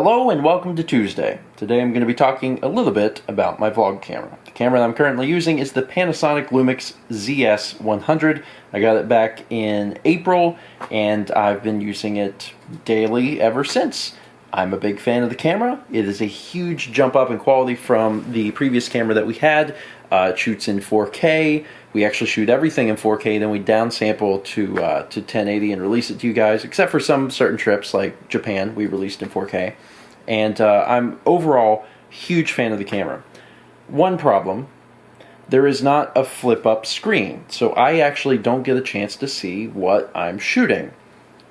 Hello and welcome to Tuesday. Today I'm going to be talking a little bit about my vlog camera. The camera that I'm currently using is the Panasonic Lumix ZS100. I got it back in April and I've been using it daily ever since. I'm a big fan of the camera. It is a huge jump up in quality from the previous camera that we had. It shoots in 4K. We actually shoot everything in 4K, then we downsample to 1080 and release it to you guys, except for some certain trips like Japan, we released in 4K. And I'm overall huge fan of the camera. One problem, there is not a flip-up screen, so I actually don't get a chance to see what I'm shooting,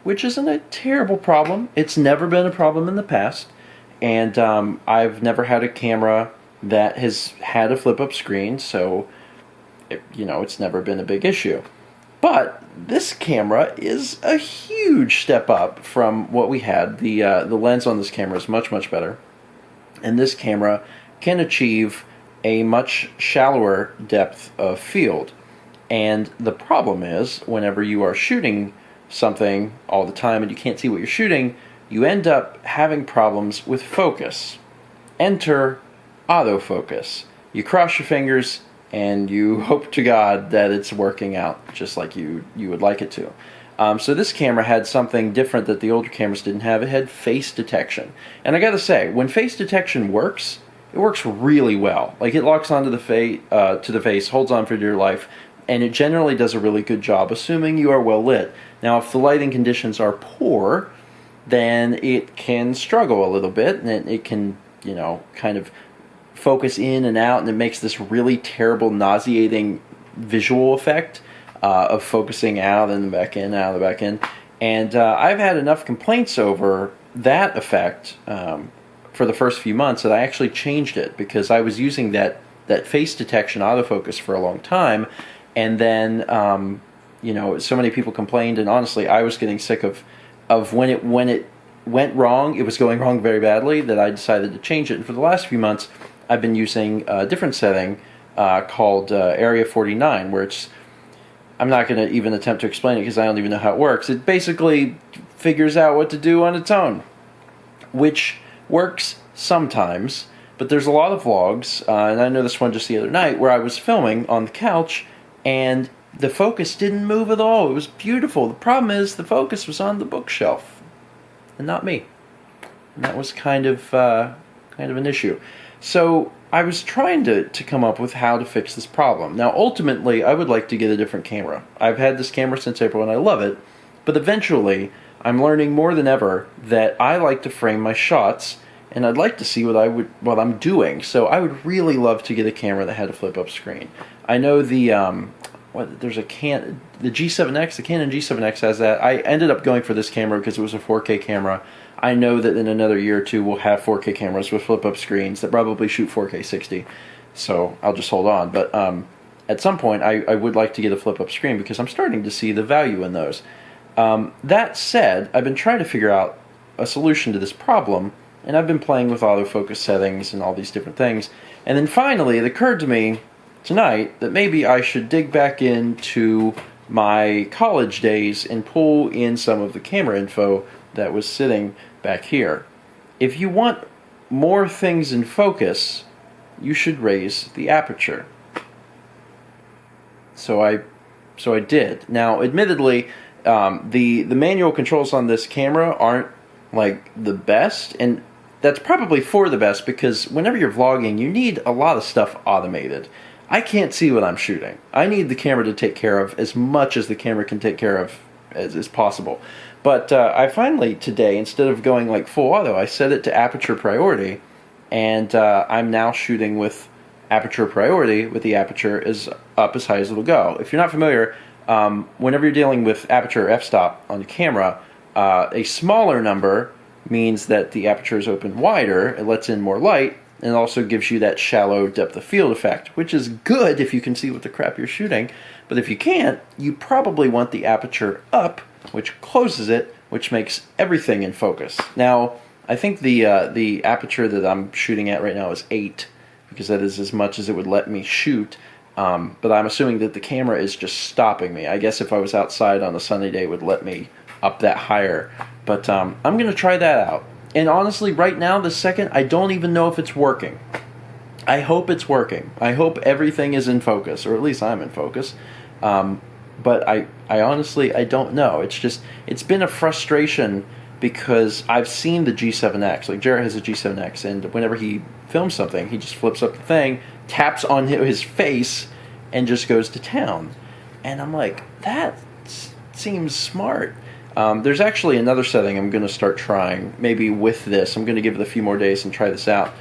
which isn't a terrible problem. It's never been a problem in the past, and I've never had a camera that has had a flip-up screen, so it's never been a big issue. But this camera is a huge step up from what we had. The lens on this camera is much, much better, and this camera can achieve a much shallower depth of field. And the problem is, whenever you are shooting something all the time and you can't see what you're shooting, you end up having problems with focus. Enter autofocus. You cross your fingers and you hope to God that it's working out just like you would like it to. So this camera had something different that the older cameras didn't have. It had face detection. And I gotta say, when face detection works, it works really well. Like, it locks onto the face, holds on for dear life, and it generally does a really good job, assuming you are well lit. Now, if the lighting conditions are poor, then it can struggle a little bit, and it can, kind of focus in and out, and it makes this really terrible, nauseating visual effect of focusing out and back in, out and back in. And I've had enough complaints over that effect for the first few months that I actually changed it, because I was using that face detection autofocus for a long time, and then so many people complained, and honestly I was getting sick of when it went wrong, it was going wrong very badly, that I decided to change it. And for the last few months I've been using a different setting called Area 49, where I'm not going to even attempt to explain it because I don't even know how it works. It basically figures out what to do on its own, which works sometimes, but there's a lot of vlogs, and I know this one just the other night, where I was filming on the couch and the focus didn't move at all. It was beautiful. The problem is the focus was on the bookshelf and not me, and that was kind of an issue. So I was trying to come up with how to fix this problem. Now, ultimately, I would like to get a different camera. I've had this camera since April and I love it, but eventually I'm learning more than ever that I like to frame my shots, and I'd like to see what I'm doing. So I would really love to get a camera that had a flip-up screen. I know the G7X, the Canon G7X has that. I ended up going for this camera because it was a 4K camera. I know that in another year or two we'll have 4K cameras with flip-up screens that probably shoot 4K 60, so I'll just hold on. But at some point I would like to get a flip-up screen because I'm starting to see the value in those. That said, I've been trying to figure out a solution to this problem, and I've been playing with autofocus settings and all these different things, and then finally it occurred to me tonight that maybe I should dig back into my college days and pull in some of the camera info that was sitting back here. If you want more things in focus, you should raise the aperture. So I did. Now, admittedly, the manual controls on this camera aren't like the best, and that's probably for the best, because whenever you're vlogging, you need a lot of stuff automated. I can't see what I'm shooting. I need the camera to take care of as much as the camera can take care of as possible. But I finally today, instead of going like full auto, I set it to aperture priority, and I'm now shooting with aperture priority, with the aperture up as high as it'll go. If you're not familiar, whenever you're dealing with aperture f-stop on your camera, a smaller number means that the aperture is open wider, it lets in more light, and it also gives you that shallow depth of field effect, which is good if you can see what the crap you're shooting. But if you can't, you probably want the aperture up, which closes it, which makes everything in focus. Now, I think the aperture that I'm shooting at right now is 8, because that is as much as it would let me shoot. But I'm assuming that the camera is just stopping me. I guess if I was outside on a sunny day, it would let me up that higher. But I'm going to try that out. And honestly, right now, the second, I don't even know if it's working. I hope it's working. I hope everything is in focus, or at least I'm in focus. But I honestly, I don't know. It's been a frustration because I've seen the G7X. Like, Jarrett has a G7X, and whenever he films something, he just flips up the thing, taps on his face, and just goes to town. And I'm like, that seems smart. There's actually another setting I'm going to start trying, maybe with this. I'm going to give it a few more days and try this out,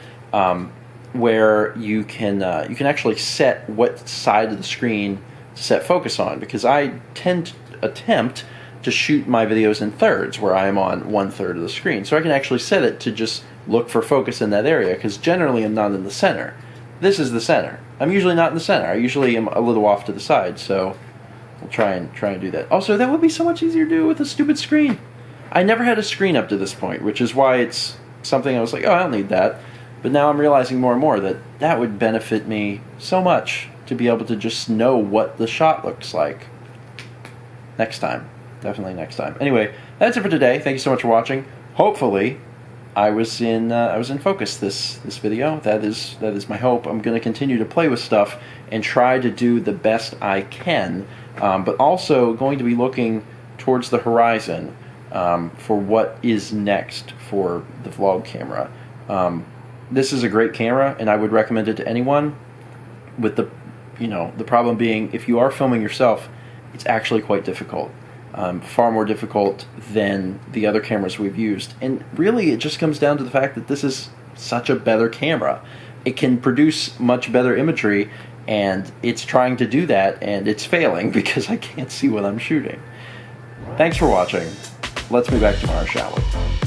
where you can actually set what side of the screen to set focus on, because I tend to attempt to shoot my videos in thirds, where I am on 1/3 of the screen. So I can actually set it to just look for focus in that area, because generally I'm not in the center. This is the center. I'm usually not in the center. I usually am a little off to the side, so we'll try and do that. Also, that would be so much easier to do with a stupid screen. I never had a screen up to this point, which is why it's something I was like, oh, I don't need that. But now I'm realizing more and more that that would benefit me so much, to be able to just know what the shot looks like. Next time. Definitely next time. Anyway, that's it for today. Thank you so much for watching. Hopefully, I was in focus this video. That is my hope. I'm going to continue to play with stuff and try to do the best I can, but also going to be looking towards the horizon for what is next for the vlog camera. This is a great camera, and I would recommend it to anyone. With the problem being, if you are filming yourself, it's actually quite difficult. Far more difficult than the other cameras we've used. And really, it just comes down to the fact that this is such a better camera. It can produce much better imagery, and it's trying to do that, and it's failing because I can't see what I'm shooting. Thanks for watching. Let's be back tomorrow, shall we?